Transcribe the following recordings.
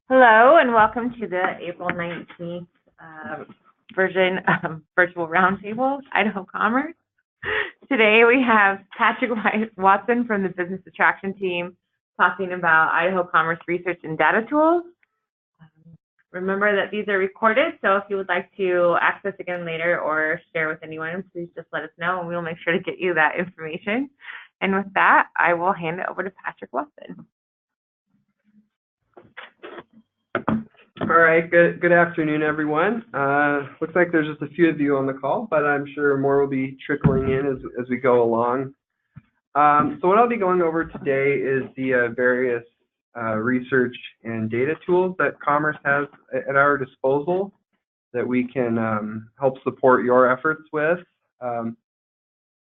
Hello and welcome to the April 19th version of Virtual Roundtable, Idaho Commerce. Today we have Patrick Watson from the Business Attraction team talking about Idaho Commerce research and data tools. Remember that these are recorded, so if you would like to access again later or share with anyone, please just let us know and we'll make sure to get you that information. And with that, I will hand it over to Patrick Watson. All right, good afternoon, everyone. Looks like there's just a few of you on the call, but I'm sure more will be trickling in as we go along. So what I'll be going over today is the various research and data tools that Commerce has at our disposal that we can help support your efforts with.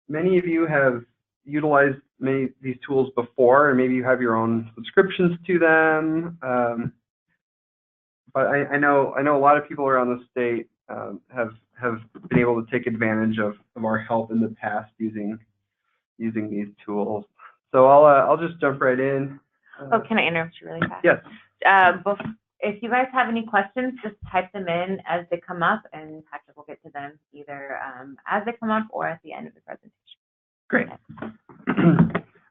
Many of you have utilized many of these tools before, and maybe you have your own subscriptions to them. But I know a lot of people around the state have been able to take advantage of our help in the past using these tools. So I'll just jump right in. Can I interrupt you really fast? Yes. If you guys have any questions, just type them in as they come up, and Patrick will get to them either as they come up or at the end of the presentation. Great.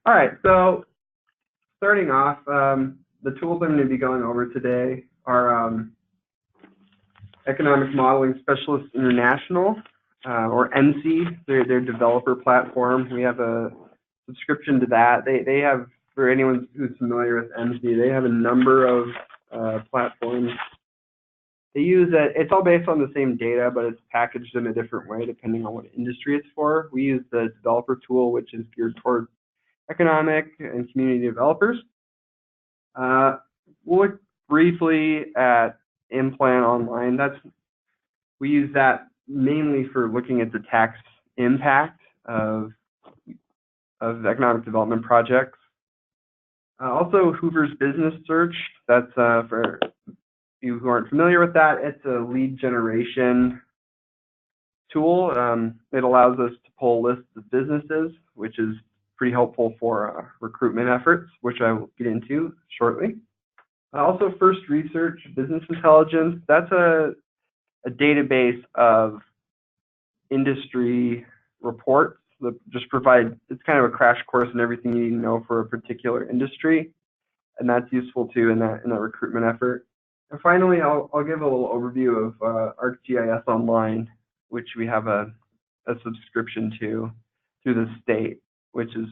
All right. So starting off, the tools I'm going to be going over today are Economic Modeling Specialists International, or EMSI, their developer platform. We have a subscription to that. They have, for anyone who's familiar with EMSI, they have a number of platforms. They use it's all based on the same data, but it's packaged in a different way depending on what industry it's for. We use the developer tool, which is geared toward economic and community developers. We'll look briefly at Implan Online. We use that mainly for looking at the tax impact of economic development projects. Also, Hoover's Business Search. That's for you who aren't familiar with that. It's a lead generation tool. It allows us to pull lists of businesses, which is pretty helpful for recruitment efforts, which I will get into shortly. Also, First Research Business Intelligence. That's a database of industry reports that just provide, it's kind of a crash course in everything you need to know for a particular industry, and that's useful too in that recruitment effort. And finally, I'll give a little overview of ArcGIS Online, which we have a subscription to through the state, which is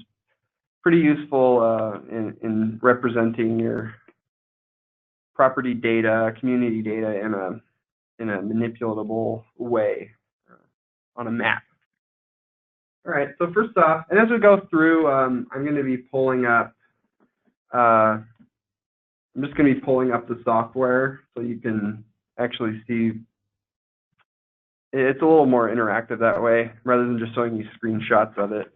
pretty useful in representing your property data, community data in a manipulatable way on a map. All right, so first off, and as we go through, I'm going to be pulling up, I'm just going to be pulling up the software so you can actually see. It's a little more interactive that way rather than just showing you screenshots of it.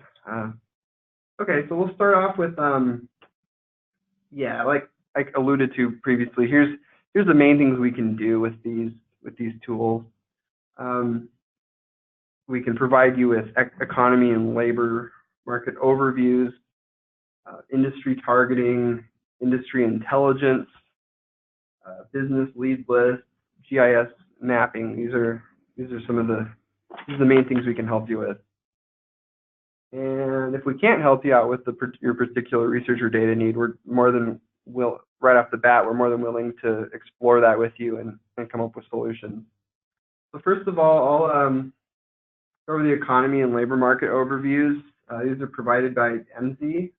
Okay, so we'll start off with, like I alluded to previously, here's the main things we can do with these tools. We can provide you with economy and labor market overviews, industry targeting, industry intelligence, business lead lists, GIS mapping. These are some of the main things we can help you with. And if we can't help you out with your particular research or data need, we're more than right off the bat, we're more than willing to explore that with you and come up with solutions. So first of all, I'll go over the economy and labor market overviews. These are provided by EMSI.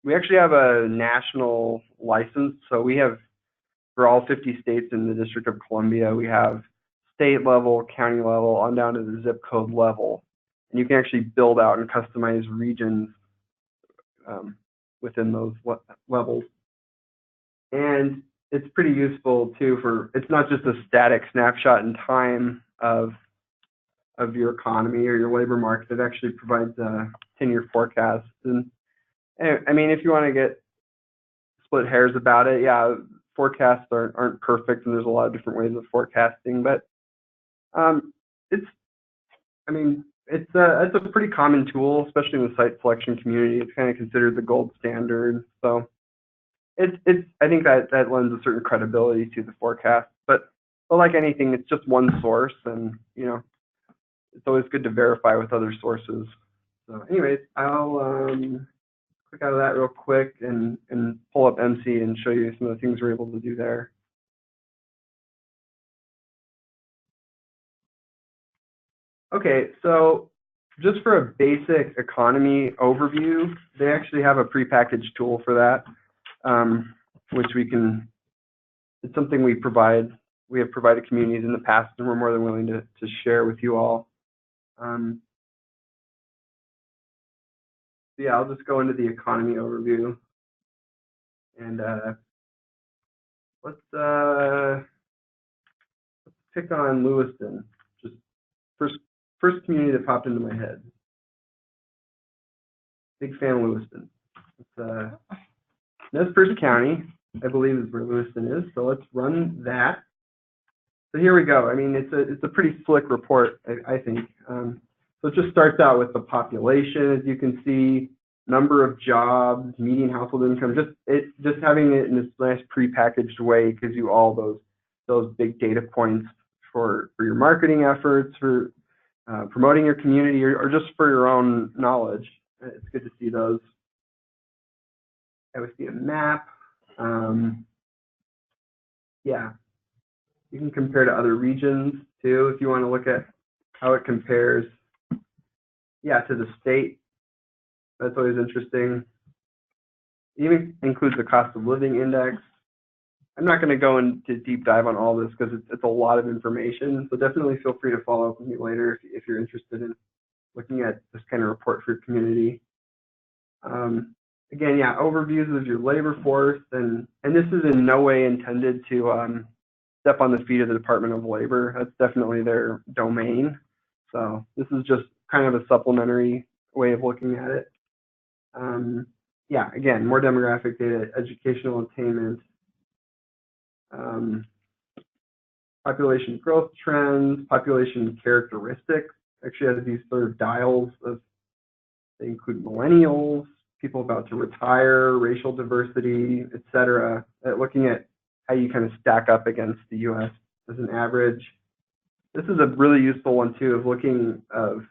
We actually have a national license, so we have, for all 50 states in the District of Columbia, we have state level, county level, on down to the zip code level. And you can actually build out and customize regions within those levels. And it's pretty useful too it's not just a static snapshot in time of your economy or your labor market. It actually provides a 10-year forecast. And I mean, if you want to get split hairs about it, yeah, forecasts aren't perfect, and there's a lot of different ways of forecasting, but it's a pretty common tool, especially in the site selection community. It's kind of considered the gold standard. So I think that lends a certain credibility to the forecast, but like anything, it's just one source, and it's always good to verify with other sources. So anyways, I'll click out of that real quick and pull up MC and show you some of the things we're able to do there. Okay, so just for a basic economy overview, they actually have a prepackaged tool for that, which it's something we have provided communities in the past, and we're more than willing to share with you all. Yeah, I'll just go into the economy overview, and let's pick on Lewiston. Just first community that popped into my head. Big fan of Lewiston. Nez Perce County, I believe, is where Lewiston is. So let's run that. So here we go. I mean, it's a pretty slick report, I think. So it just starts out with the population, as you can see, number of jobs, median household income. Just having it in this nice prepackaged way gives you all those big data points for your marketing efforts, for promoting your community, or just for your own knowledge. It's good to see those. I would see a map. Yeah, you can compare to other regions too if you want to look at how it compares. Yeah, to the state. That's always interesting. It even includes the cost of living index. I'm not going to go into deep dive on all this because it's a lot of information. So definitely feel free to follow up with me later if you're interested in looking at this kind of report for your community. Again, yeah, overviews of your labor force, and this is in no way intended to step on the feet of the Department of Labor. That's definitely their domain. So this is just kind of a supplementary way of looking at it. Yeah, again, more demographic data, educational attainment, population growth trends, population characteristics. Actually has these sort of dials they include millennials, people about to retire, racial diversity, et cetera, looking at how you kind of stack up against the US as an average. This is a really useful one too, of looking of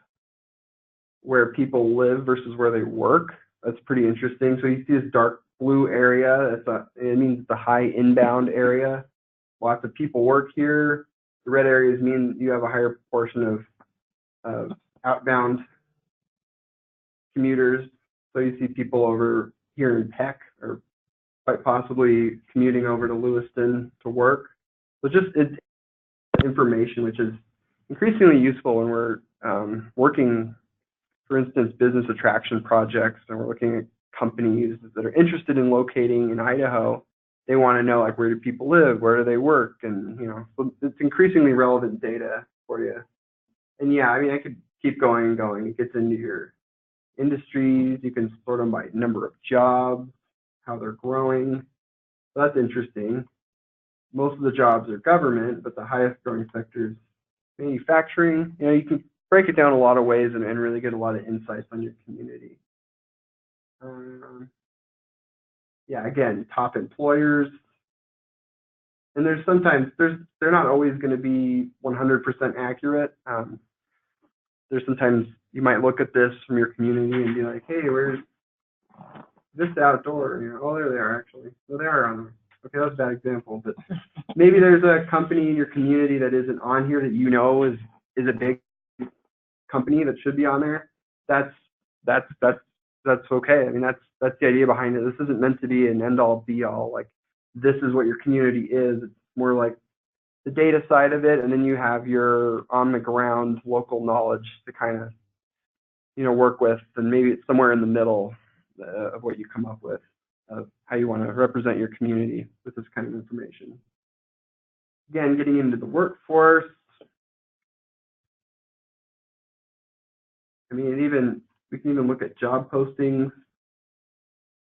where people live versus where they work. That's pretty interesting. So you see this dark blue area, it means it's a high inbound area. Lots of people work here. The red areas mean you have a higher proportion of outbound commuters. So you see people over here in Peck, or quite possibly commuting over to Lewiston to work. So it's information which is increasingly useful when we're working, for instance, business attraction projects, and we're looking at companies that are interested in locating in Idaho. They want to know, like, where do people live, where do they work, and so it's increasingly relevant data for you. And yeah, I mean, I could keep going and going. It gets into your industries. You can sort them by number of jobs, how they're growing. So that's interesting. Most of the jobs are government, but the highest growing sector is manufacturing. You can break it down a lot of ways and really get a lot of insights on your community. Yeah, again, top employers. And they're not always going to be 100% accurate. There's sometimes you might look at this from your community and be like, hey, where's this outdoor? Oh, there they are, actually. So they are on there. Okay, that's a bad example, but maybe there's a company in your community that isn't on here that is a big company that should be on there. That's okay. I mean, that's the idea behind it. This isn't meant to be an end all be all. Like, this is what your community is. It's more like the data side of it, and then you have your on the ground local knowledge to kind of work with, and maybe it's somewhere in the middle of what you come up with of how you want to represent your community with this kind of information. Again, getting into the workforce. I mean, we can even look at job postings,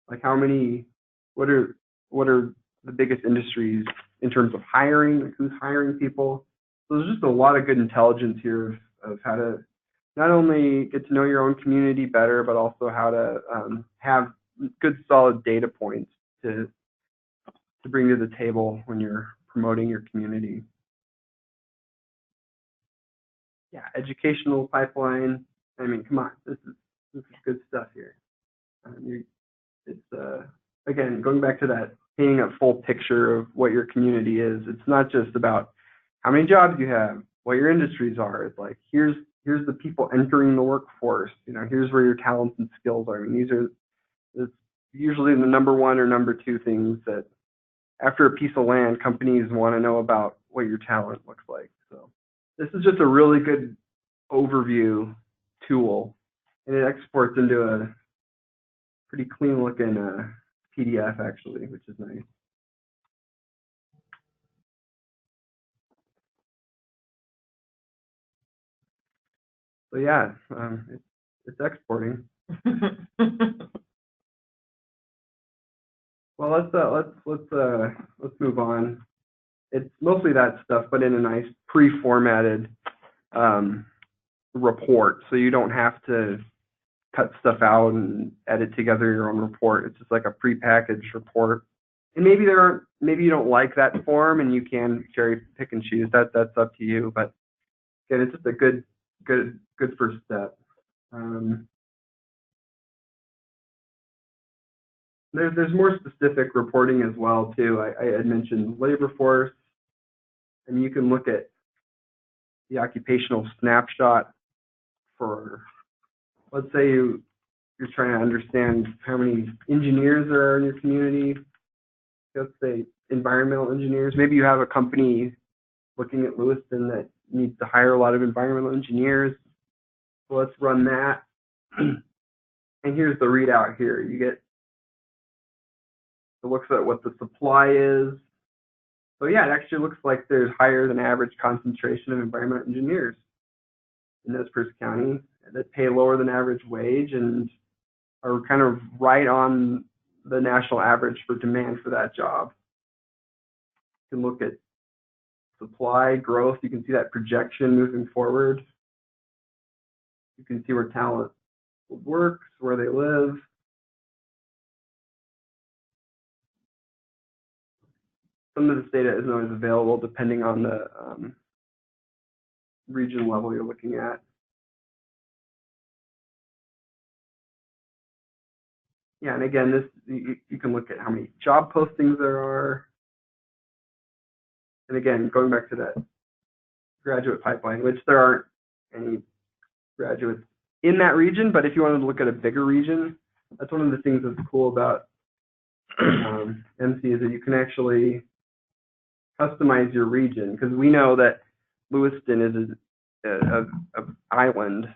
like what are the biggest industries in terms of hiring, like who's hiring people. So there's just a lot of good intelligence here of how to not only get to know your own community better, but also how to have good solid data points to to bring to the table when you're promoting your community. Yeah, educational pipeline. I mean, come on, this is good stuff here. It's again, going back to that, painting a full picture of what your community is. It's not just about how many jobs you have, what your industries are. It's like, here's the people entering the workforce. You know, here's where your talents and skills are. I mean, it's usually the number one or number two things that after a piece of land, companies want to know about what your talent looks like. So this is just a really good overview tool, and it exports into a pretty clean looking PDF actually, which is nice. So yeah, it's exporting. Well, let's move on. It's mostly that stuff, but in a nice pre-formatted report, so you don't have to cut stuff out and edit together your own report. It's just like a pre-packaged report. And maybe maybe you don't like that form, and you can cherry pick and choose. That's up to you. But again, it's just a good first step. There's more specific reporting as well too. I had mentioned labor force, and you can look at the occupational snapshot for, let's say you're trying to understand how many engineers there are in your community. Let's say environmental engineers. Maybe you have a company looking at Lewiston that needs to hire a lot of environmental engineers. So let's run that. And here's the readout here. You get, it looks at what the supply is. So yeah, it actually looks like there's higher than average concentration of environmental engineers in Nez County that pay lower than average wage and are kind of right on the national average for demand for that job. You can look at supply growth. You can see that projection moving forward. You can see where talent works, where they live. Some of this data isn't always available depending on the region level you're looking at. Yeah, and again, this you can look at how many job postings there are. And again, going back to that graduate pipeline, which there aren't any graduates in that region, but if you wanted to look at a bigger region, that's one of the things that's cool about MC is that you can actually customize your region, because we know that Lewiston is an island.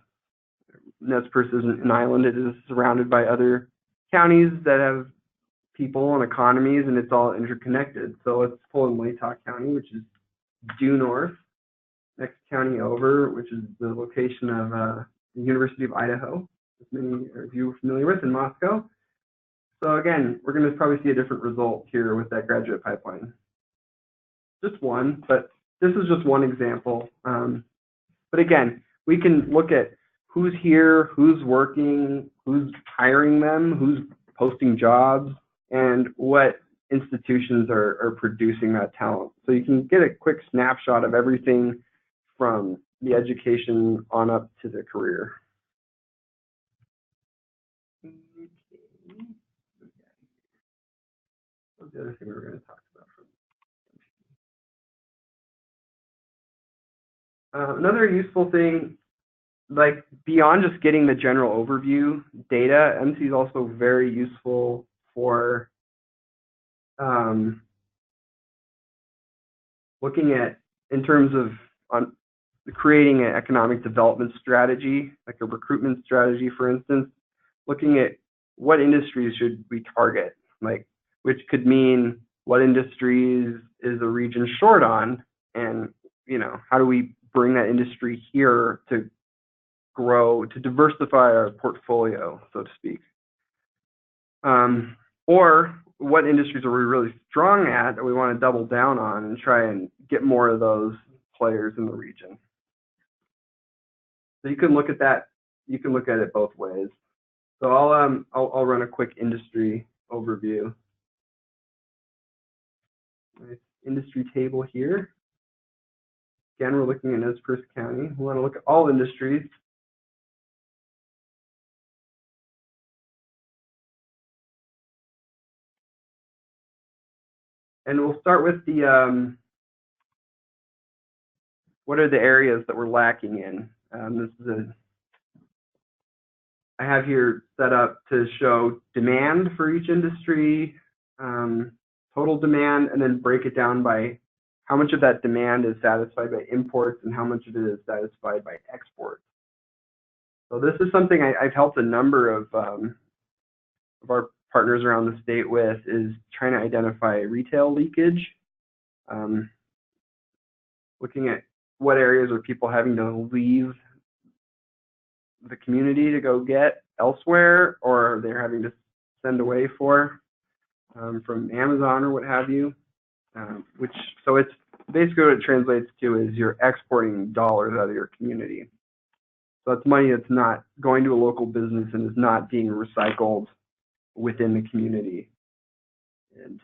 Nez Perce isn't an island. It is surrounded by other counties that have people and economies, and it's all interconnected. So let's pull in Latah County, which is due north. Next county over, which is the location of the University of Idaho, as many of you are familiar with, in Moscow. So again, we're going to probably see a different result here with that graduate pipeline. Just one, but this is just one example. But again, we can look at who's here, who's working, who's hiring them, who's posting jobs, and what institutions are producing that talent. So you can get a quick snapshot of everything from the education on up to the career. What's the other thing we were going to talk about? Another useful thing, like beyond just getting the general overview data, MC is also very useful for looking at, in terms of creating an economic development strategy, like a recruitment strategy, for instance, looking at what industries should we target, like, which could mean what industries is a region short on, and how do we bring that industry here to grow, to diversify our portfolio, so to speak. Or what industries are we really strong at that we want to double down on and try and get more of those players in the region. So you can look at that. You can look at it both ways. So I'll run a quick industry overview. Nice industry table here. Again, we're looking at Nez Perce County. We want to look at all industries. And we'll start with the, what are the areas that we're lacking in? This is I have here set up to show demand for each industry, total demand, and then break it down by how much of that demand is satisfied by imports and how much of it is satisfied by exports. So this is something I've helped a number of our partners around the state with, is trying to identify retail leakage, looking at what areas are people having to leave the community to go get elsewhere, or they're having to send away for from Amazon or what have you. So it's basically what it translates to is you're exporting dollars out of your community. So it's money that's not going to a local business and is not being recycled within the community. And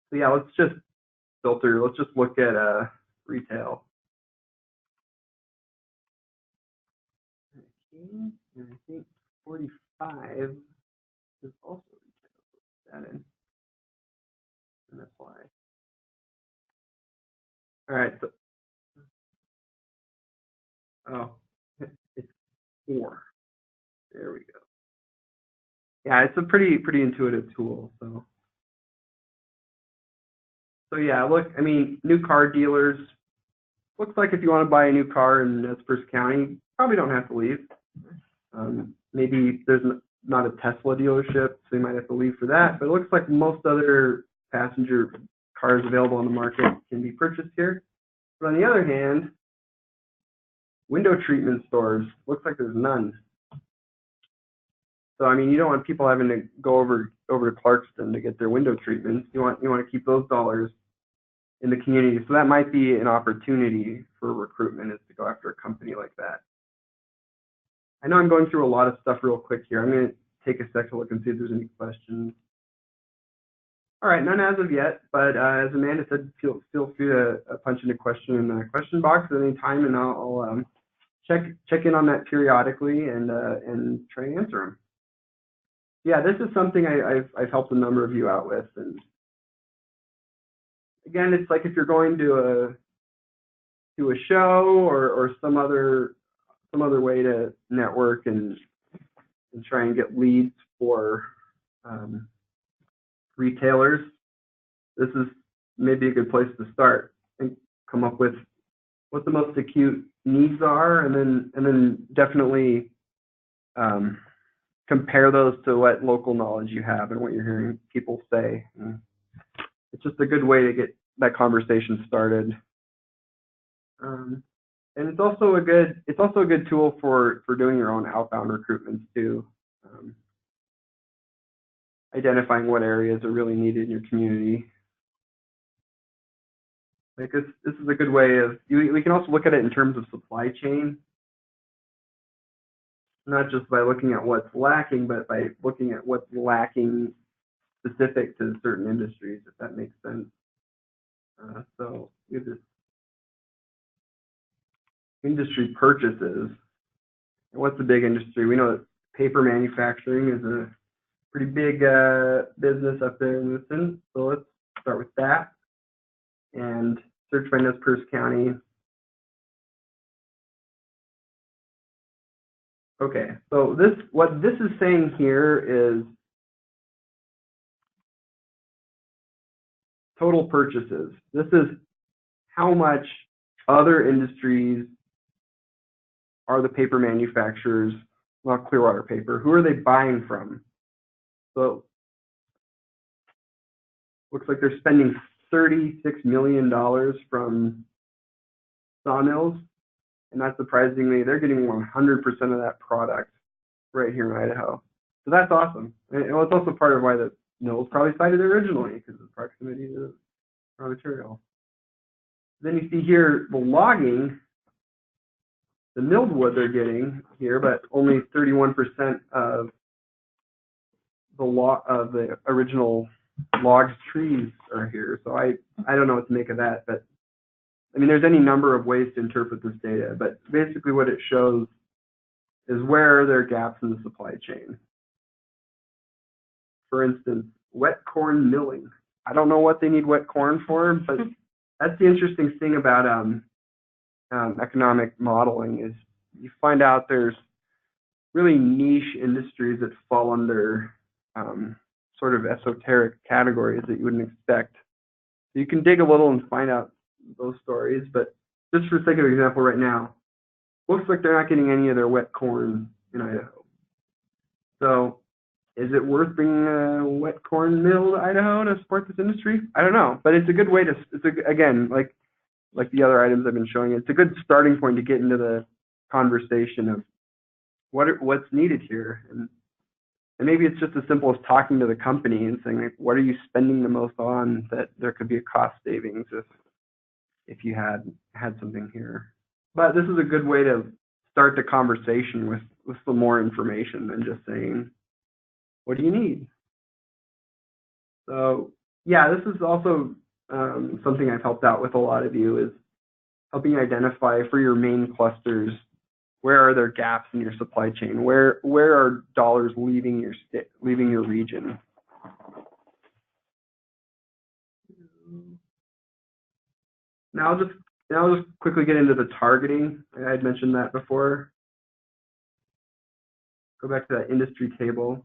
so yeah, let's just filter. Let's just look at retail. And I think 45 is also retail. Put that in. And that's why. All right. So, oh, it's 4. There we go. Yeah, it's a pretty intuitive tool. So yeah, look, I mean, new car dealers. Looks like if you want to buy a new car in Nez Perce County, probably don't have to leave. Maybe there's not a Tesla dealership, so you might have to leave for that. But it looks like most other passenger cars available on the market can be purchased here. But on the other hand, window treatment stores, looks like there's none. So I mean, you don't want people having to go over to Clarkston to get their window treatments. You want to keep those dollars in the community. So that might be an opportunity for recruitment, is to go after a company like that. I know I'm going through a lot of stuff real quick here. I'm going to take a second to look and see if there's any questions. All right, none as of yet, but as Amanda said, feel free to punch in a question in the question box at any time, and I'll check in on that periodically and try and answer them. Yeah, this is something I've helped a number of you out with, and again, it's like if you're going to a show or some other way to network and try and get leads for retailers, this is maybe a good place to start and come up with what the most acute needs are, and then definitely compare those to what local knowledge you have and what you're hearing people say. And it's just a good way to get that conversation started. And it's also a good tool for doing your own outbound recruitments too. Identifying what areas are really needed in your community. Like this is a good way of, we can also look at it in terms of supply chain, not just by looking at what's lacking, but by looking at what's lacking specific to certain industries, if that makes sense. So we have this industry purchases. And what's the big industry? We know that paper manufacturing is a pretty big business up there in Lewiston. So let's start with that and search by Nez Perce County. Okay, so what this is saying here is total purchases. This is how much other industries are the paper manufacturers, not Clearwater Paper, who are they buying from? So looks like they're spending $36 million from sawmills, and not surprisingly, they're getting 100% of that product right here in Idaho. So that's awesome. And it's also part of why the mills probably cited originally, because of the proximity to raw material. Then you see here the logging, the milled wood they're getting here, but only 31% of the original logs, trees are here. So I don't know what to make of that, but I mean, there's any number of ways to interpret this data, but basically what it shows is where are there gaps in the supply chain. For instance, wet corn milling. I don't know what they need wet corn for, but that's the interesting thing about economic modeling is you find out there's really niche industries that fall under sort of esoteric categories that you wouldn't expect. So you can dig a little and find out those stories, but just for the sake of example right now, looks like they're not getting any of their wet corn in Idaho. So is it worth bringing a wet corn mill to Idaho to support this industry? I don't know, but it's a good way to, again, like the other items I've been showing, it's a good starting point to get into the conversation of what's needed here. And maybe it's just as simple as talking to the company and saying, like, what are you spending the most on that there could be a cost savings if you had something here. But this is a good way to start the conversation with some more information than just saying, what do you need? So yeah, this is also something I've helped out with a lot of you, is helping identify for your main clusters, where are there gaps in your supply chain? Where are dollars leaving your region? Now I'll just quickly get into the targeting. I had mentioned that before. Go back to that industry table.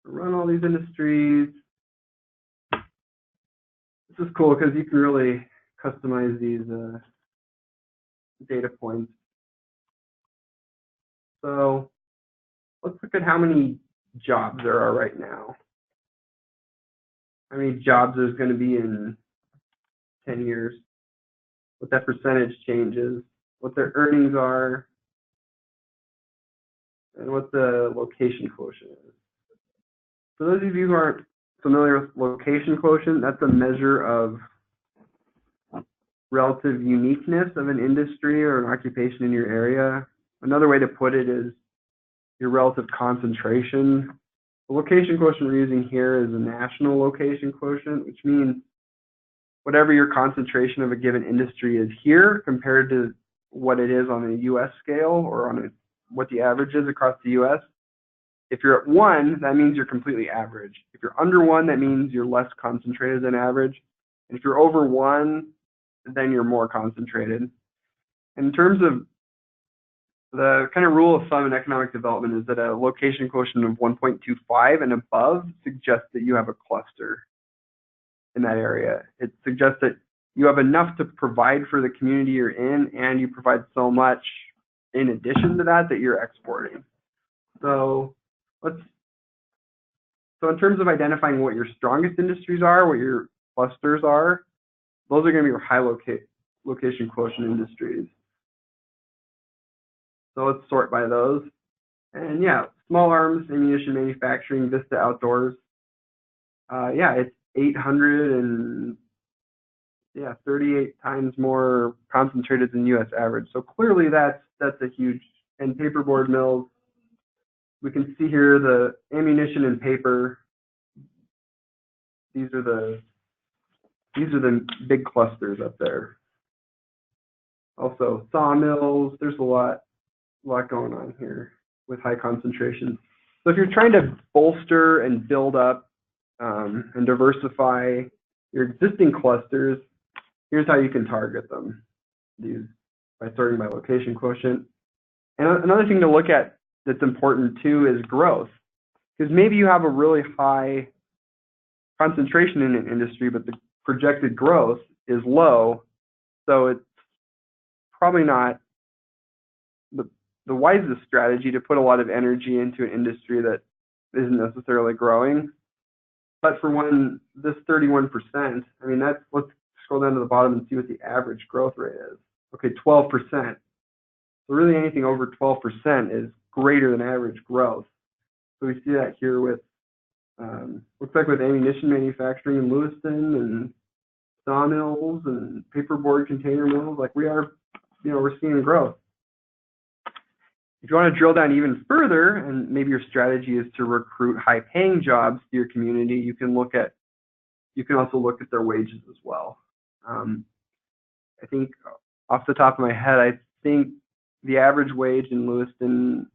Run all these industries. This is cool because you can really customize these data points. So let's look at how many jobs there are right now. How many jobs there's going to be in 10 years, what that percentage changes, what their earnings are, and what the location quotient is. For those of you who aren't familiar with location quotient, that's a measure of relative uniqueness of an industry or an occupation in your area. Another way to put it is your relative concentration. The location quotient we're using here is a national location quotient, which means whatever your concentration of a given industry is here compared to what it is on a US scale or on what the average is across the US. If you're at 1, that means you're completely average. If you're under 1, that means you're less concentrated than average. And if you're over 1, then you're more concentrated. In terms of the kind of rule of thumb in economic development is that a location quotient of 1.25 and above suggests that you have a cluster in that area. It suggests that you have enough to provide for the community you're in, and you provide so much in addition to that that you're exporting. So in terms of identifying what your strongest industries are, what your clusters are, those are going to be your high location quotient industries. So let's sort by those. And yeah, small arms, ammunition manufacturing, Vista Outdoors. Yeah, it's 838 times more concentrated than US average. So clearly that's a huge, and paperboard mills. We can see here the ammunition and paper. These are the big clusters up there. Also sawmills, there's a lot going on here with high concentrations. So if you're trying to bolster and build up and diversify your existing clusters, here's how you can target them. By sorting by location quotient. And another thing to look at that's important too is growth. Because maybe you have a really high concentration in an industry, but the projected growth is low. So it's probably not the wisest strategy to put a lot of energy into an industry that isn't necessarily growing. But for this 31%, I mean, let's scroll down to the bottom and see what the average growth rate is. Okay, 12%. So really anything over 12% is greater than average growth. So we see that here with, looks like with ammunition manufacturing in Lewiston and sawmills and paperboard container mills, like we're seeing growth. If you want to drill down even further, and maybe your strategy is to recruit high-paying jobs to your community, you can also look at their wages as well. I think off the top of my head, I think the average wage in Lewiston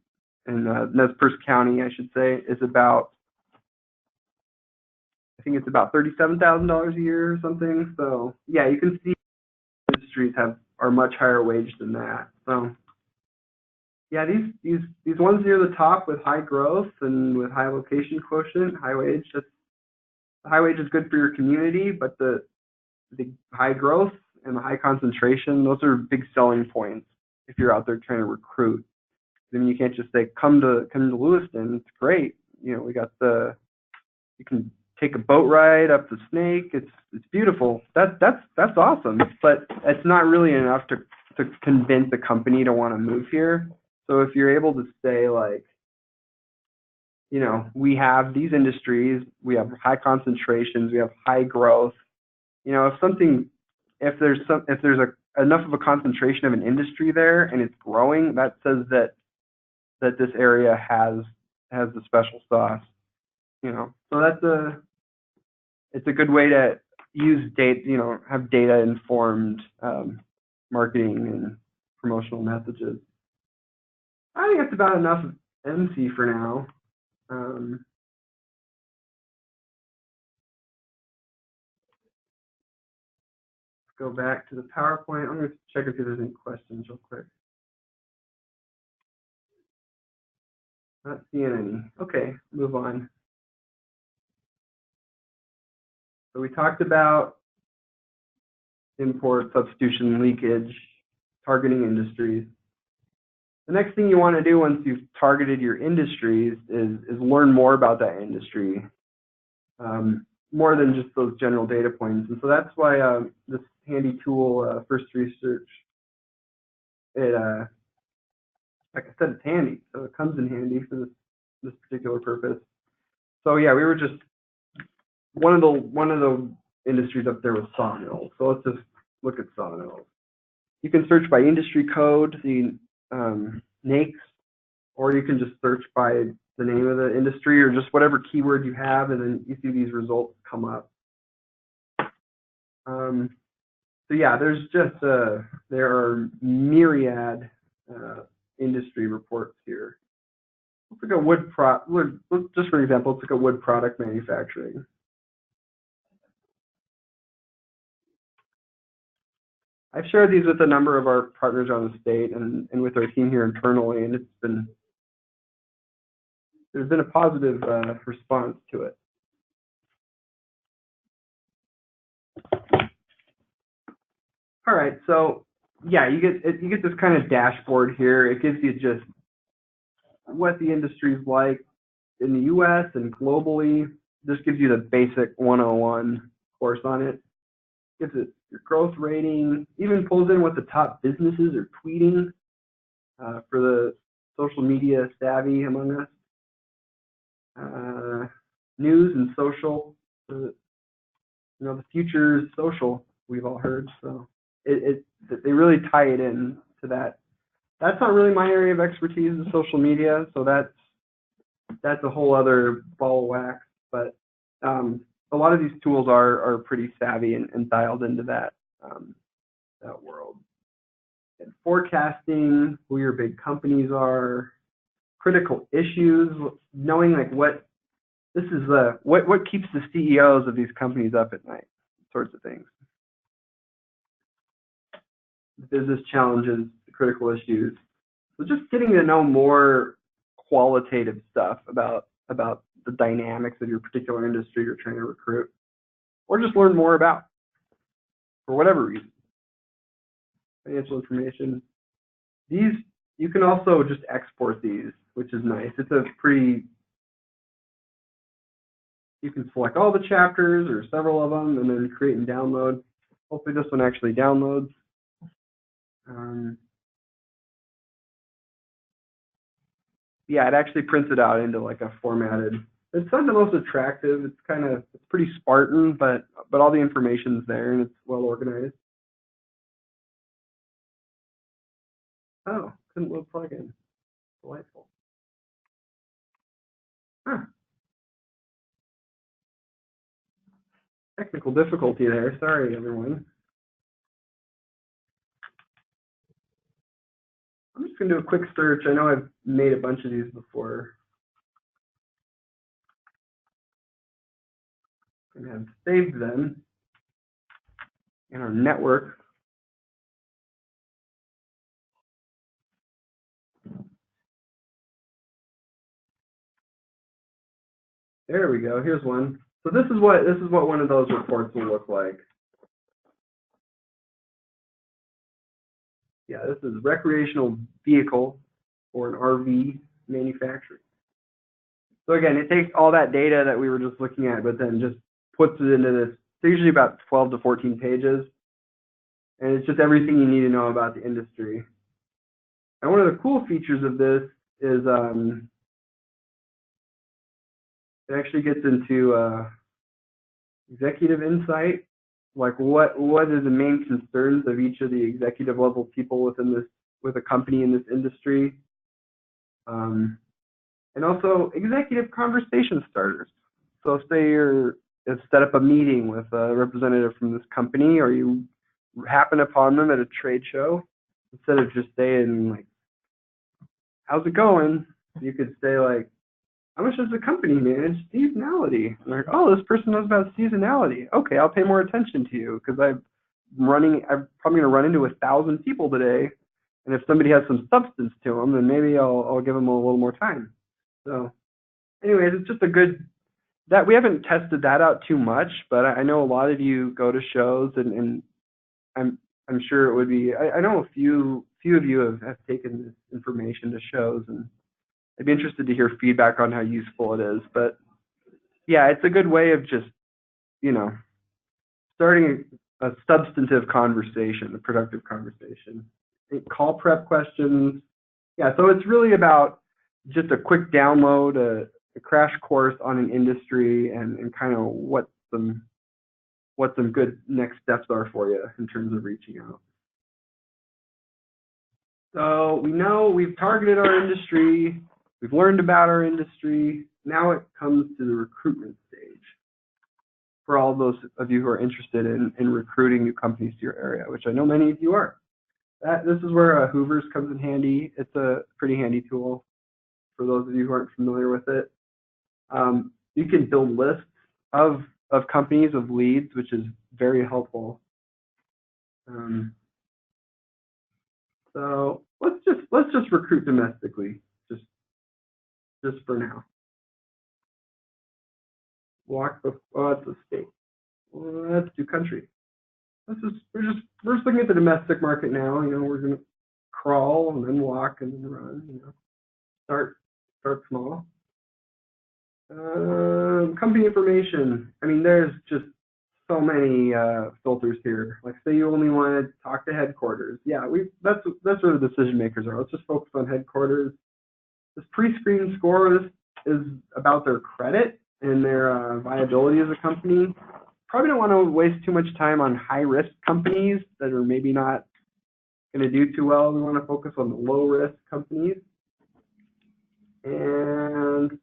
and Nez Perce County, I should say, is about, I think it's about $37,000 a year or something. So yeah, you can see industries are much higher wage than that. So yeah, these ones near the top with high growth and with high location quotient, high wage, the high wage is good for your community, but the high growth and the high concentration, those are big selling points if you're out there trying to recruit. I mean, you can't just say, come to Lewiston, it's great. You know, we got you can take a boat ride up the Snake, it's beautiful. That's awesome, but it's not really enough to convince a company to want to move here. So if you're able to say, like, you know, we have these industries, we have high concentrations, we have high growth. You know, if there's enough of a concentration of an industry there and it's growing, that says that this area has the special sauce. You know, so it's a good way to use data. You know, have data informed marketing and promotional messages. I think that's about enough of MC for now. Go back to the PowerPoint. I'm going to check if there's any questions real quick. Not seeing any. Okay, move on. So we talked about import, substitution, leakage, targeting industries. The next thing you want to do once you've targeted your industries is learn more about that industry, more than just those general data points. And so that's why this handy tool, First Research, like I said, it's handy, so it comes in handy for this particular purpose. So yeah, we were just one of the industries up there was sawmills. So let's just look at sawmills. You can search by industry code, the NAICS, or you can just search by the name of the industry or just whatever keyword you have, and then you see these results come up. So yeah, there are myriad industry reports here. Let's look at just for example, let's look at wood product manufacturing. I've shared these with a number of our partners around the state and with our team here internally, and there's been a positive response to it. All right, so yeah, you get this kind of dashboard here. It gives you just what the industry is like in the U.S. and globally. This gives you the basic 101 course on it. Gives it your growth rating, even pulls in what the top businesses are tweeting for the social media savvy among us. News and social, you know, the future is social, we've all heard. So they really tie it in to that. That's not really my area of expertise in social media, so that's a whole other ball of wax. But a lot of these tools are pretty savvy and dialed into that world. And forecasting, who your big companies are, critical issues, knowing like what keeps the CEOs of these companies up at night, sorts of things. The business challenges, the critical issues. So just getting to know more qualitative stuff about the dynamics of your particular industry you're trying to recruit, or just learn more about for whatever reason. Financial information. These, you can also just export these, which is nice. It's you can select all the chapters or several of them and then create and download. Hopefully this one actually downloads. Yeah, it actually prints it out into like a formatted. It's not the most attractive. It's pretty Spartan, but all the information's there and it's well organized. Oh, couldn't load plugin. Delightful. Huh. Technical difficulty there. Sorry, everyone. I'm just going to do a quick search. I know I've made a bunch of these before. And have saved them in our network. There we go. Here's one. So this is what one of those reports will look like. Yeah, this is recreational vehicle for an RV manufacturer. So again, it takes all that data that we were just looking at, but then just puts it into this. It's usually about 12 to 14 pages, and it's just everything you need to know about the industry. And one of the cool features of this is it actually gets into executive insight, like what are the main concerns of each of the executive level people with a company in this industry, and also executive conversation starters. So say you're set up a meeting with a representative from this company, or you happen upon them at a trade show, instead of just saying like, "How's it going?" you could say like, "How much does the company manage seasonality?" And like, "Oh, this person knows about seasonality. Okay, I'll pay more attention to you because I'm probably going to run into 1,000 people today, and if somebody has some substance to them, then maybe I'll give them a little more time." So, anyways, it's just a good that we haven't tested that out too much, but I know a lot of you go to shows, and I'm sure it would be. I know a few of you have taken this information to shows, and I'd be interested to hear feedback on how useful it is. But yeah, it's a good way of just, starting a substantive conversation, a productive conversation. Call prep questions. Yeah, so it's really about just a quick download, a crash course on an industry, and kind of what some good next steps are for you in terms of reaching out. So we know we've targeted our industry, we've learned about our industry. Now it comes to the recruitment stage for all those of you who are interested in recruiting new companies to your area, which I know many of you are. This is where Hoovers comes in handy. It's a pretty handy tool for those of you who aren't familiar with it. You can build lists of companies, of leads, which is very helpful. So let's just recruit domestically, just for now. It's a state. Let's do country. We're just looking at the domestic market now. We're gonna crawl and then walk and then run. Start small. Company information. I mean, there's just so many filters here. Like, say you only want to talk to headquarters. Yeah, that's where the decision makers are. Let's just focus on headquarters. This pre-screen score, this is about their credit and their viability as a company. Probably don't want to waste too much time on high-risk companies that are maybe not going to do too well. We want to focus on the low-risk companies. And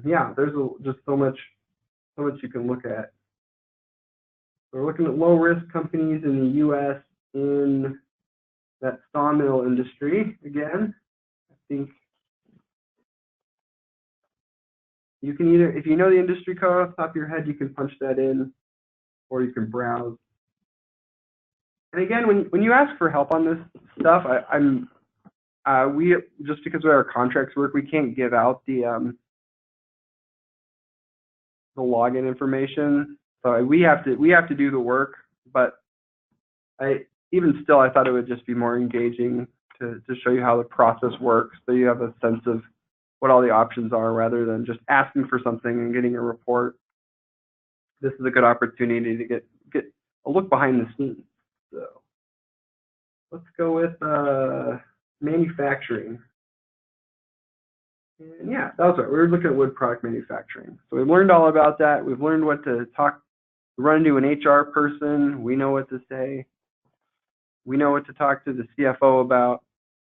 yeah, there's just so much you can look at. So we're looking at low-risk companies in the U.S. in that sawmill industry. Again, I think you can either, if you know the industry code off the top of your head, you can punch that in, or you can browse. And again, when you ask for help on this stuff, we just because of our contracts work, we can't give out the login information. So we have to do the work. But even still, I thought it would just be more engaging to show you how the process works, so you have a sense of what all the options are, rather than just asking for something and getting a report. This is a good opportunity to get a look behind the scenes. So let's go with manufacturing. And yeah, that was right. We were looking at wood product manufacturing. So we've learned all about that. We've learned what to talk. We run into an HR person. We know what to say. We know what to talk to the CFO about.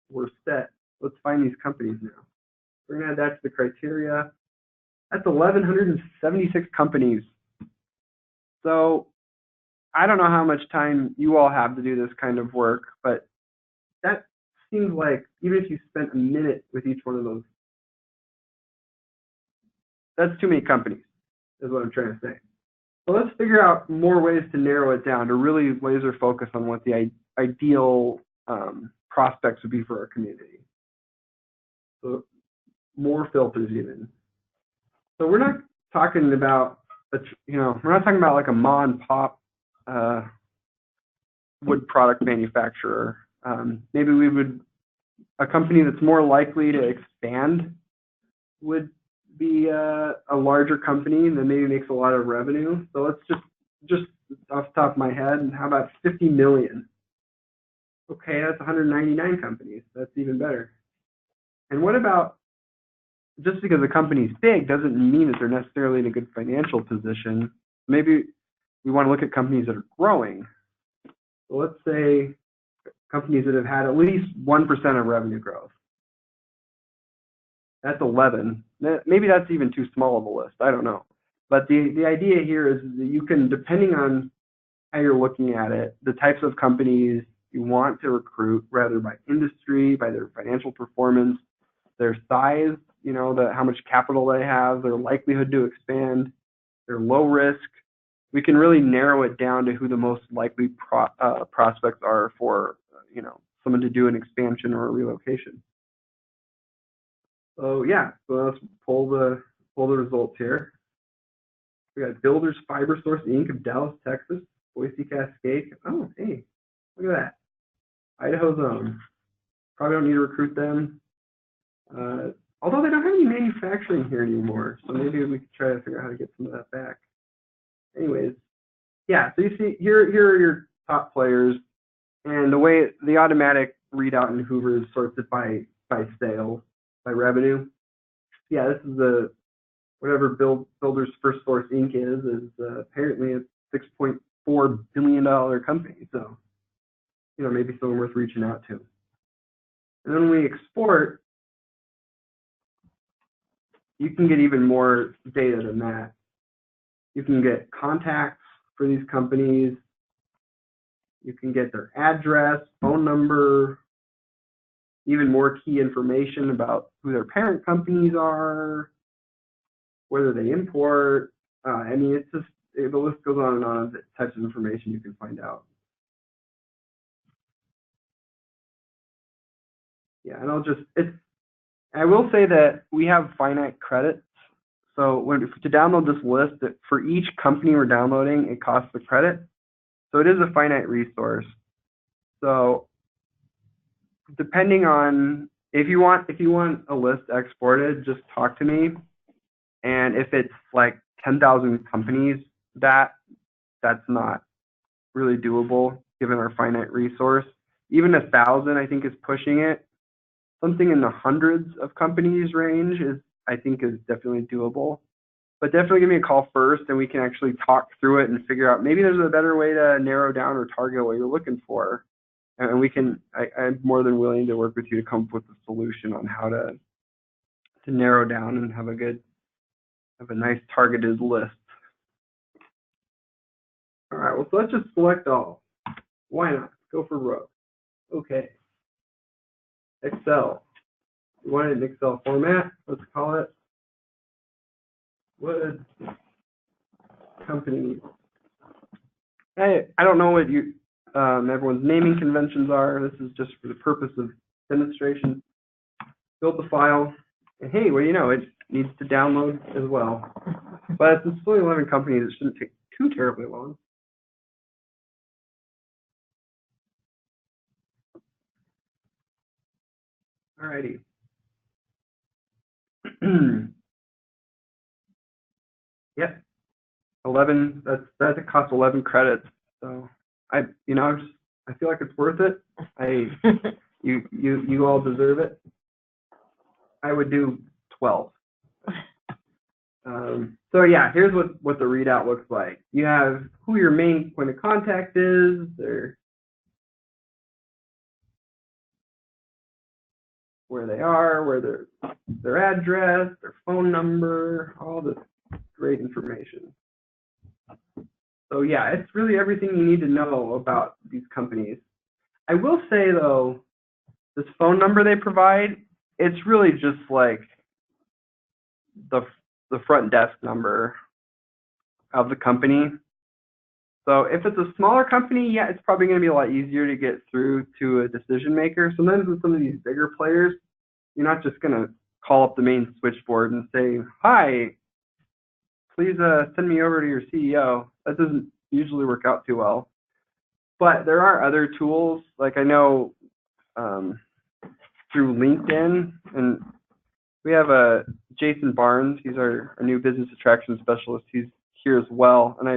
we're set. Let's find these companies now. We're going to add that to the criteria. That's 1,176 companies. So I don't know how much time you all have to do this kind of work, but that seems like even if you spent a minute with each one of those, that's too many companies, is what I'm trying to say. So let's figure out more ways to narrow it down, to really laser focus on what the ideal prospects would be for our community. So more filters even. So we're not talking about, we're not talking about like a mom and pop wood product manufacturer. Maybe a company that's more likely to expand would be a larger company that maybe makes a lot of revenue. So let's just off the top of my head, how about 50 million? Okay, that's 199 companies. That's even better. And what about, just because a company's big doesn't mean that they're necessarily in a good financial position. Maybe we want to look at companies that are growing. So let's say companies that have had at least 1% of revenue growth. That's 11. Maybe that's even too small of a list. I don't know. But the idea here is that you can, depending on how you're looking at it, the types of companies you want to recruit, rather by industry, by their financial performance, their size, how much capital they have, their likelihood to expand, their low risk. We can really narrow it down to who the most likely prospects are for, someone to do an expansion or a relocation. So yeah, so let's pull the results here. We got Builders Fiber Source Inc. of Dallas, Texas, Boise Cascade. Oh, hey, look at that. Idaho's own. Probably don't need to recruit them. Although they don't have any manufacturing here anymore, so maybe we could try to figure out how to get some of that back. Anyways, yeah, so you see here are your top players, and the way the automatic readout in Hoover sorts it by sales, by revenue. Yeah, this is the whatever Builders First Source Inc. is apparently a $6.4 billion company. So, maybe someone worth reaching out to. And then when we export, you can get even more data than that. You can get contacts for these companies. You can get their address, phone number, even more key information about who their parent companies are, whether they import. It's just, the list goes on and on, the types of information you can find out. Yeah, and I will say that we have finite credits. So to download this list, for each company we're downloading, it costs a credit. So it is a finite resource. So depending on, if you want a list exported, just talk to me. And if it's like 10,000 companies, that's not really doable given our finite resource. Even 1,000, I think, is pushing it. Something in the hundreds of companies range is definitely doable. But definitely give me a call first, and we can actually talk through it and figure out maybe there's a better way to narrow down or target what you're looking for. And I'm more than willing to work with you to come up with a solution on how to narrow down and have a nice targeted list. All right, well, so let's just select all. Why not? Go for row. Okay. Excel. We want it in Excel format. Let's call it Wood Company. Hey, I don't know what everyone's naming conventions are. This is just for the purpose of demonstration. Build the file, and hey, well, it needs to download as well. But it's only 11 companies. It shouldn't take too terribly long. Alrighty. Yep. 11. That costs 11 credits. So I feel like it's worth it. You all deserve it. I would do 12. So yeah, here's what the readout looks like. You have who your main point of contact is. where they are, where their address, their phone number, all this great information. So yeah, it's really everything you need to know about these companies. I will say though, this phone number they provide, it's really just like the front desk number of the company. So if it's a smaller company, yeah, it's probably going to be a lot easier to get through to a decision maker. Sometimes with some of these bigger players, you're not just going to call up the main switchboard and say, hi, please send me over to your CEO. That doesn't usually work out too well. But there are other tools, like I know through LinkedIn, and we have Jason Barnes. He's our new business attraction specialist. He's here as well. And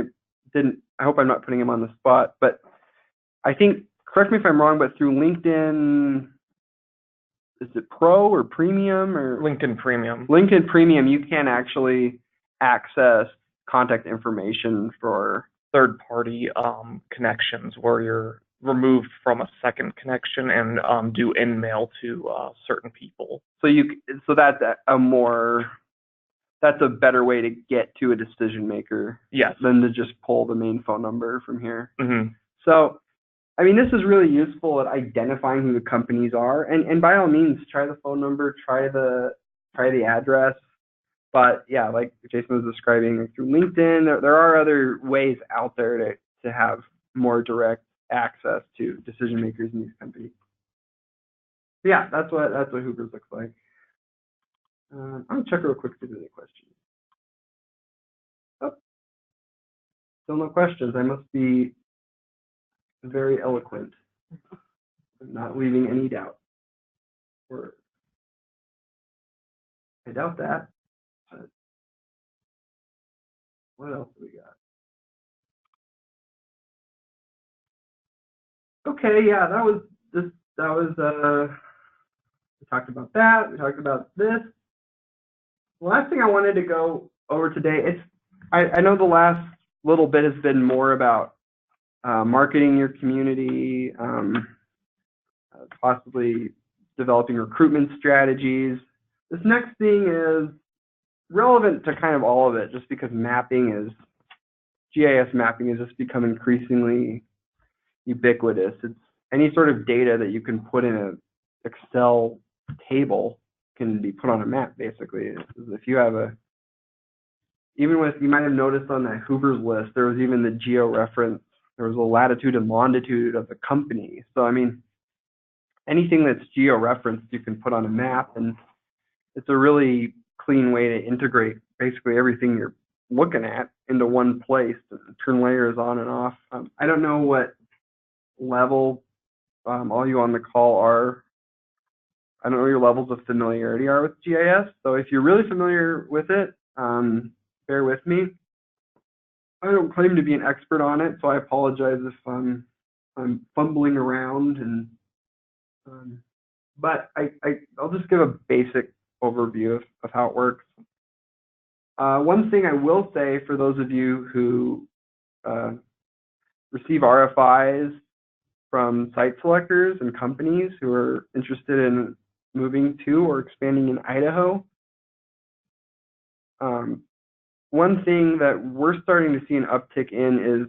I hope I'm not putting him on the spot, but I think, correct me if I'm wrong, but through LinkedIn, is it Pro or Premium or? LinkedIn Premium. LinkedIn Premium, you can actually access contact information for third-party connections where you're removed from a second connection and do in-mail to certain people. So that's a better way to get to a decision maker. Yes. Than to just pull the main phone number from here. Mm-hmm. So, I mean, this is really useful at identifying who the companies are, and by all means, try the phone number, try the address. But yeah, like Jason was describing, through LinkedIn, there are other ways out there to have more direct access to decision makers in these companies. Yeah, that's what Hoovers looks like. I'm gonna check real quick if there's any questions. Oh, still no questions. I must be very eloquent. I'm not leaving any doubt. Or I doubt that. But what else do we got? Okay, yeah, we talked about that. We talked about this. The last thing I wanted to go over today, I know the last little bit has been more about marketing your community, possibly developing recruitment strategies. This next thing is relevant to kind of all of it, just because GIS mapping has just become increasingly ubiquitous. It's any sort of data that you can put in an Excel table can be put on a map, basically. If you have you might have noticed on that Hoover's list, there was even the geo-reference, there was a latitude and longitude of the company. So, I mean, anything that's geo-referenced, you can put on a map, and it's a really clean way to integrate basically everything you're looking at into one place and turn layers on and off. I don't know what level all you on the call are. I don't know your levels of familiarity are with GIS. So if you're really familiar with it, bear with me. I don't claim to be an expert on it, so I apologize if I'm fumbling around. But I'll just give a basic overview of how it works. One thing I will say for those of you who receive RFIs from site selectors and companies who are interested in moving to or expanding in Idaho, one thing that we're starting to see an uptick in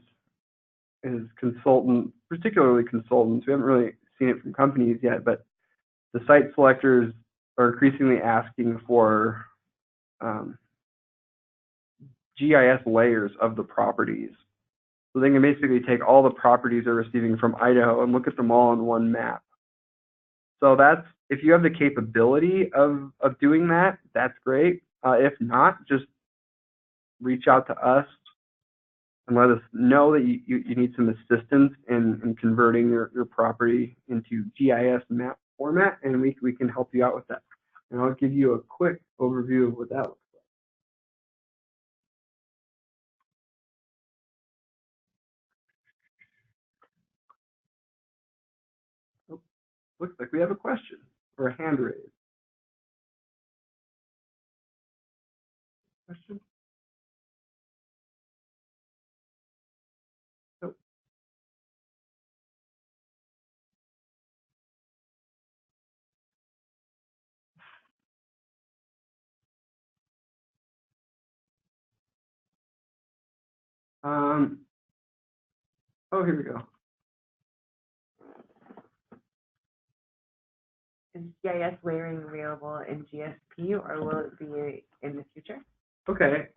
is consultants, particularly consultants. We haven't really seen it from companies yet, but the site selectors are increasingly asking for GIS layers of the properties. So they can basically take all the properties they're receiving from Idaho and look at them all on one map. So if you have the capability of doing that, that's great. If not, just reach out to us and let us know that you need some assistance in converting your property into GIS map format, and we can help you out with that. And I'll give you a quick overview of what that looks like. Oh, looks like we have a question or a hand raised. Question? Oh. Oh, here we go. Is GIS layering available in GSP, or will it be in the future? Okay,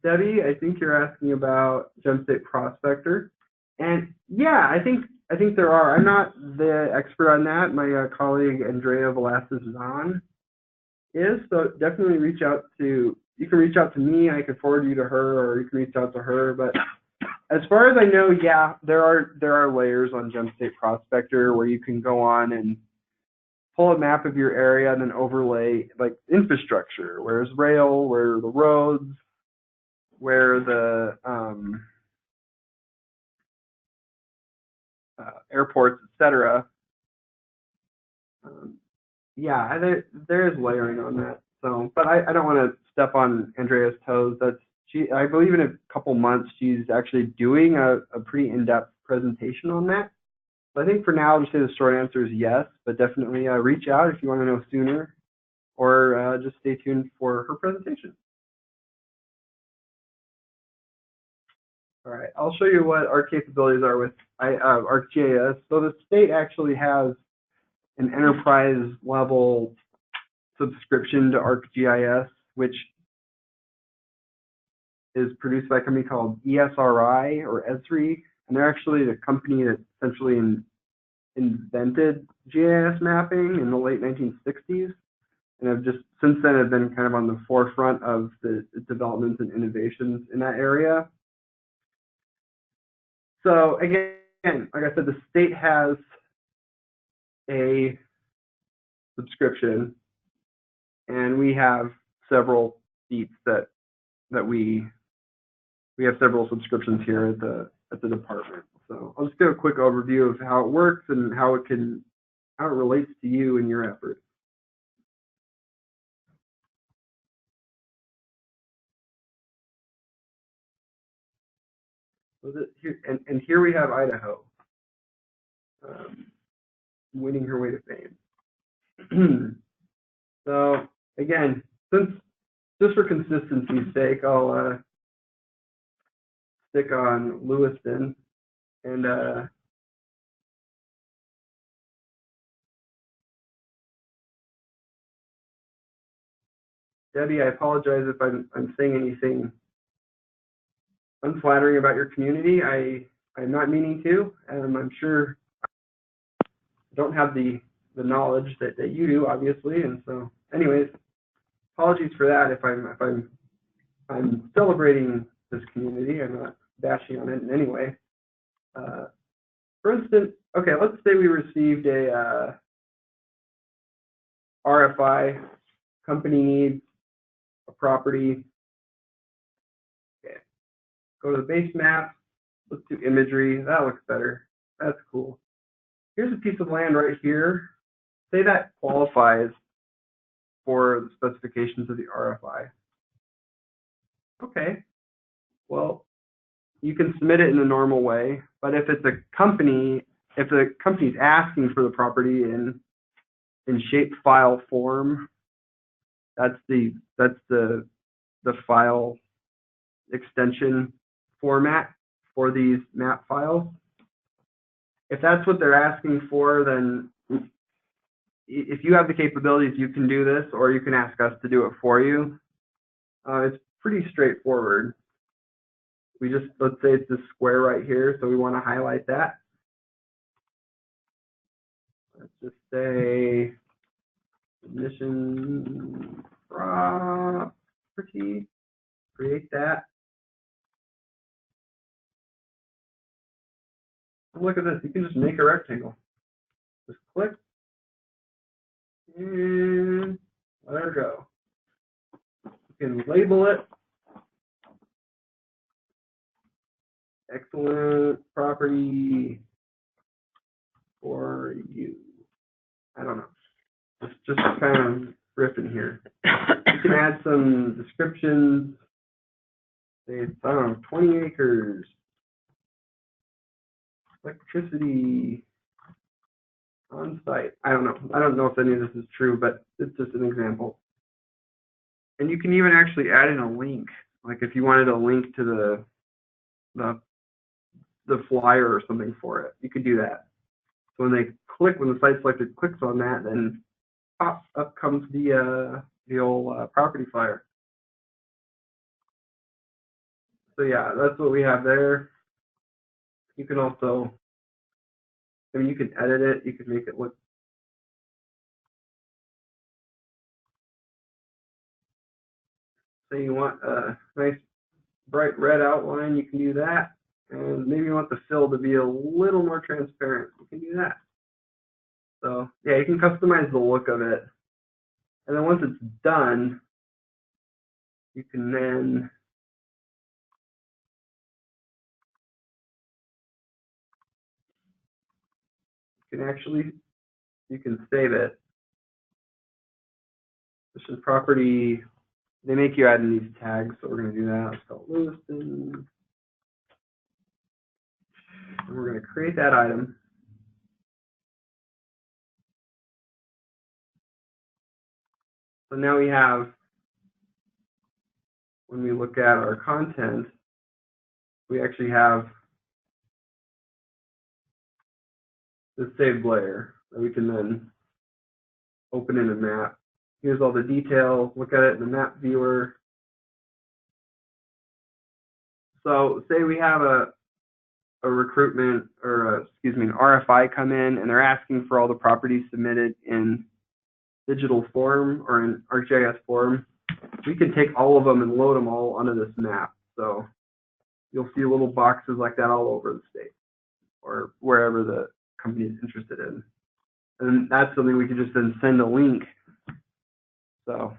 Debbie, I think you're asking about State Prospector, and yeah, I think there are. I'm not the expert on that. My colleague Andrea Velasquez-Zahn is, so definitely reach out to. You can reach out to me. I can forward you to her, or you can reach out to her. But as far as I know, yeah, there are layers on State Prospector where you can go on and pull a map of your area and then overlay like infrastructure. Where's rail? Where are the roads? Where are the airports, etc. Yeah, there is layering on that. So, but I don't want to step on Andrea's toes. I believe in a couple months she's actually doing a pretty in-depth presentation on that. So I think for now, I'll just say the short answer is yes, but definitely reach out if you want to know sooner, or just stay tuned for her presentation. All right, I'll show you what our capabilities are with ArcGIS. So the state actually has an enterprise level subscription to ArcGIS, which is produced by a company called ESRI or ESRI, and they're actually the company that essentially invented GIS mapping in the late 1960s, and have just since then have been kind of on the forefront of the developments and innovations in that area. So again, like I said, the state has a subscription, and we have several seats that we have several subscriptions here at the department. So I'll just give a quick overview of how it works and how it relates to you and your efforts. So here we have Idaho winning her way to fame. So again, just for consistency's sake, I'll stick on Lewiston, and Debbie, I apologize if I'm saying anything unflattering about your community. I'm not meaning to, and I'm sure I don't have the knowledge that you do, obviously, and so anyways, apologies for that if I'm celebrating this community. I'm not bashing on it in any way. For instance, okay, let's say we received a RFI, company needs a property. Okay, go to the Basemaps. Let's do Imagery. That looks better. That's cool. Here's a piece of land right here. Say that qualifies for the specifications of the RFI. Okay, well, you can submit it in the normal way, but if it's a company, if the company's asking for the property in shapefile form, that's the file extension format for these map files. If that's what they're asking for, then if you have the capabilities, you can do this, or you can ask us to do it for you. It's pretty straightforward. Let's say it's this square right here, so we want to highlight that. Let's just say submission property, create that. Look at this, you can just make a rectangle. Just click and let her go. You can label it. Excellent property for you. I don't know. Just kind of riffing here. You can add some descriptions. Say it's, I don't know, 20 acres. Electricity on site. I don't know. I don't know if any of this is true, but it's just an example. And you can even actually add in a link. Like if you wanted a link to the flyer or something for it. You could do that. So when the site selector clicks on that, then pop up comes the old property flyer. So yeah, that's what we have there. You can also, I mean, you can edit it. You can make it look. Say you want a nice bright red outline, you can do that. And maybe you want the fill to be a little more transparent, you can do that. So yeah, you can customize the look of it. And then once it's done, you can then you can save it. This is property. They make you add in these tags, so we're going to do that. Let's call it Lewiston. And we're going to create that item. So now we have, when we look at our content, we actually have this saved layer that we can then open in a map. Here's all the details. Look at it in the map viewer. So say we have a recruitment or an RFI come in and they're asking for all the properties submitted in digital form or in ArcGIS form. We can take all of them and load them all onto this map. So you'll see little boxes like that all over the state or wherever the company is interested in. And that's something we can just then send a link. So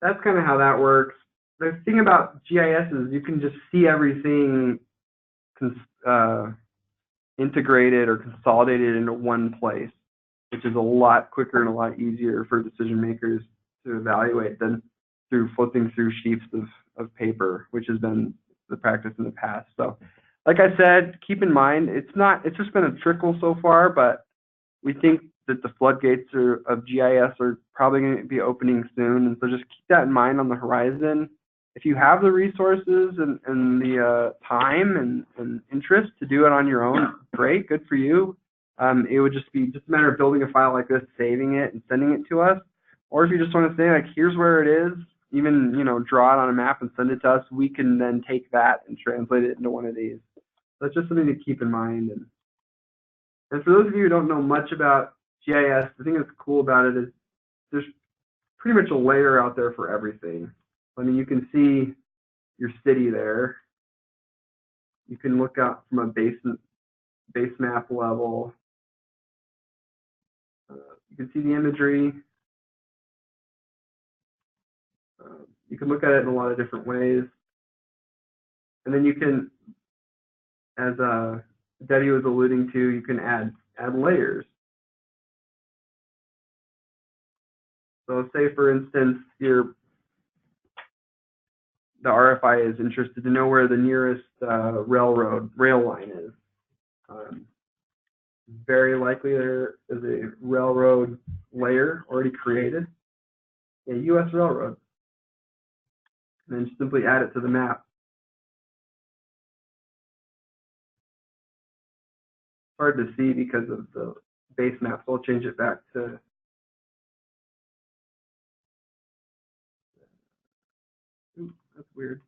that's kind of how that works. The thing about GIS is you can just see everything integrated or consolidated into one place, which is a lot quicker and a lot easier for decision makers to evaluate than through flipping through sheets of paper, which has been the practice in the past. So like I said, keep in mind, it's just been a trickle so far, but we think that the floodgates of GIS are probably going to be opening soon. And so just keep that in mind on the horizon. If you have the resources and the time and interest to do it on your own, great, good for you. It would just be a matter of building a file like this, saving it and sending it to us. Or if you just want to say, like, here's where it is, even, draw it on a map and send it to us, we can then take that and translate it into one of these. So that's just something to keep in mind. And for those of you who don't know much about GIS, the thing that's cool about it is there's pretty much a layer out there for everything. I mean, you can see your city there. You can look out from a base map level. You can see the imagery. You can look at it in a lot of different ways. And then you can, as Debbie was alluding to, you can add layers. So say, for instance, the RFI is interested to know where the nearest rail line is. Very likely there is a railroad layer already created, a U.S. railroad. And then simply add it to the map. It's hard to see because of the base map, so I'll change it back to that's weird.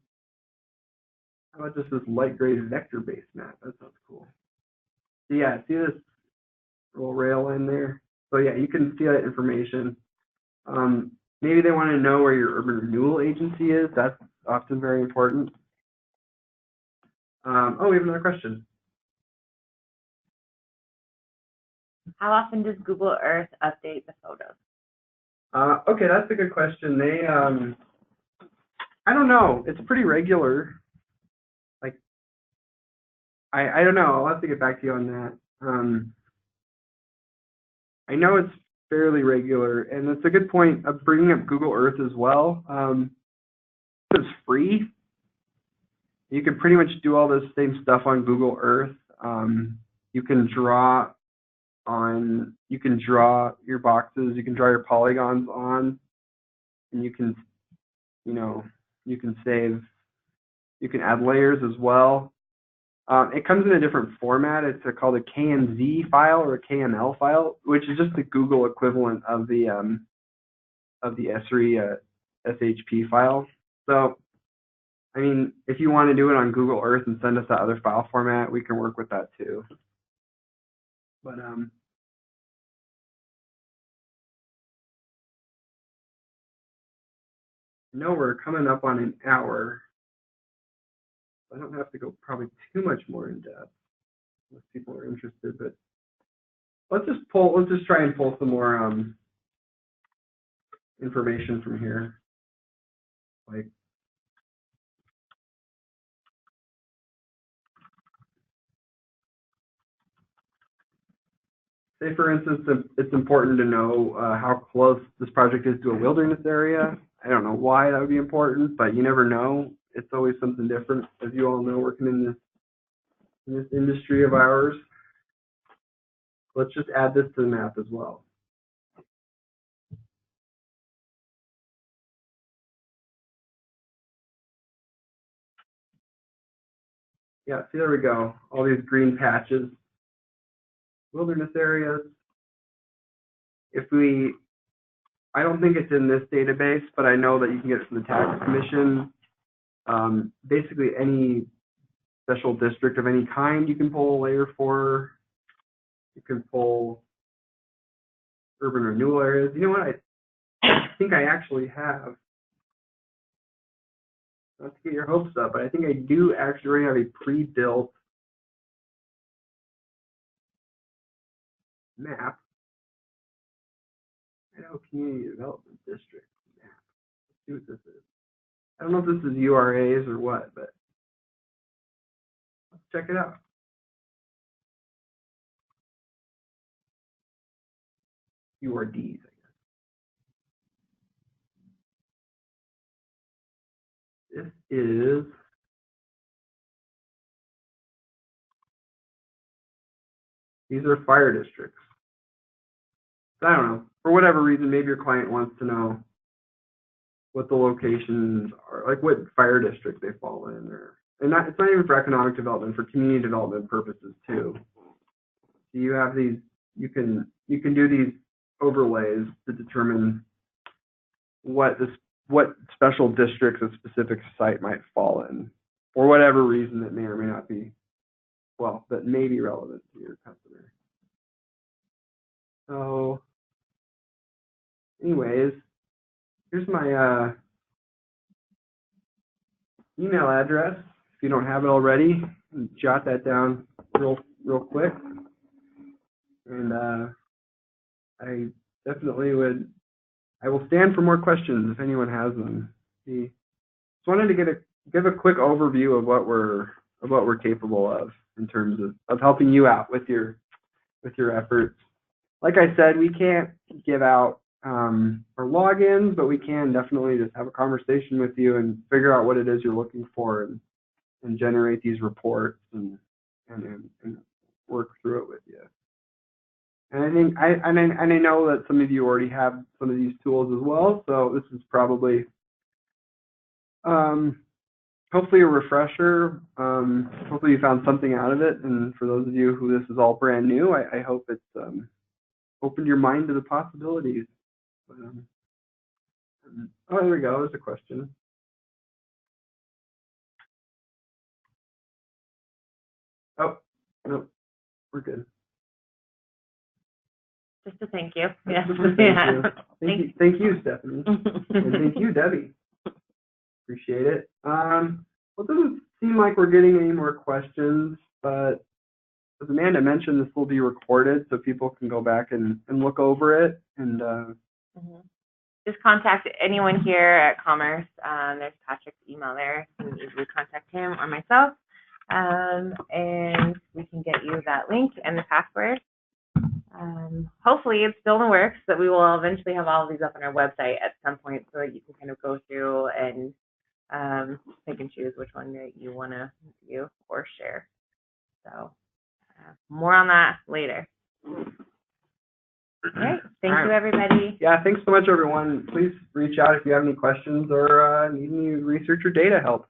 How about just this light gray vector base map? That sounds cool. So yeah, see this little rail in there? So yeah, you can see that information. Maybe they want to know where your urban renewal agency is. That's often very important. Oh, we have another question. How often does Google Earth update the photos? Okay, that's a good question. They, I don't know. It's pretty regular. Like, I don't know. I'll have to get back to you on that. I know it's fairly regular, and it's a good point of bringing up Google Earth as well. It's free. You can pretty much do all this same stuff on Google Earth. You can draw your boxes, you can draw your polygons on, and you can save, you can add layers as well. It comes in a different format. It's called a KNZ file or a KML file, which is just the Google equivalent of the Esri SHP file. So, I mean, if you want to do it on Google Earth and send us that other file format, we can work with that too. But no, we're coming up on an hour. I don't have to go probably too much more in depth if people are interested, but let's just try and pull some more information from here. Like, say for instance, it's important to know how close this project is to a wilderness area. I don't know why that would be important, but you never know. It's always something different, as you all know, working in this industry of ours. Let's just add this to the map as well. Yeah, see, there we go. All these green patches, wilderness areas. I don't think it's in this database, but I know that you can get it from the tax commission. Basically, any special district of any kind you can pull a layer for. You can pull urban renewal areas. You know what? I think I actually have, not to get your hopes up, but I think I do actually already have a pre-built map. Idaho Community Development District map. Let's see what this is. I don't know if this is URAs or what, but let's check it out. URDs, I guess. This is these are fire districts. So I don't know. For whatever reason, maybe your client wants to know what the locations are, like what fire district they fall in, or it's not even for economic development, for community development purposes too. So you have these, you can do these overlays to determine what special districts a specific site might fall in, for whatever reason that may or may not be, well, that may be relevant to your customer. So anyways, here's my email address. If you don't have it already, jot that down real quick. And I definitely I will stand for more questions if anyone has them. Just wanted to give a quick overview of what we're capable of in terms of helping you out with your efforts. Like I said, we can't give out our logins, but we can definitely just have a conversation with you and figure out what it is you're looking for and generate these reports and work through it with you. And I think I know that some of you already have some of these tools as well, so this is probably hopefully a refresher. Hopefully you found something out of it, and for those of you who this is all brand new, I hope it's opened your mind to the possibilities. Oh, there we go. There's a question. Oh, no, we're good. Just a thank you. Yeah. Thank you, Stephanie. And thank you, Debbie. Appreciate it. Well, it doesn't seem like we're getting any more questions, but as Amanda mentioned, this will be recorded so people can go back and look over it. And just contact anyone here at Commerce. There's Patrick's email there. You can easily contact him or myself, and we can get you that link and the password. Hopefully it's still in the works, but we will eventually have all of these up on our website at some point so that you can kind of go through and pick and choose which one that you want to view or share. So more on that later. All right. Thank you, everybody. Yeah, thanks so much, everyone. Please reach out if you have any questions or need any research or data help.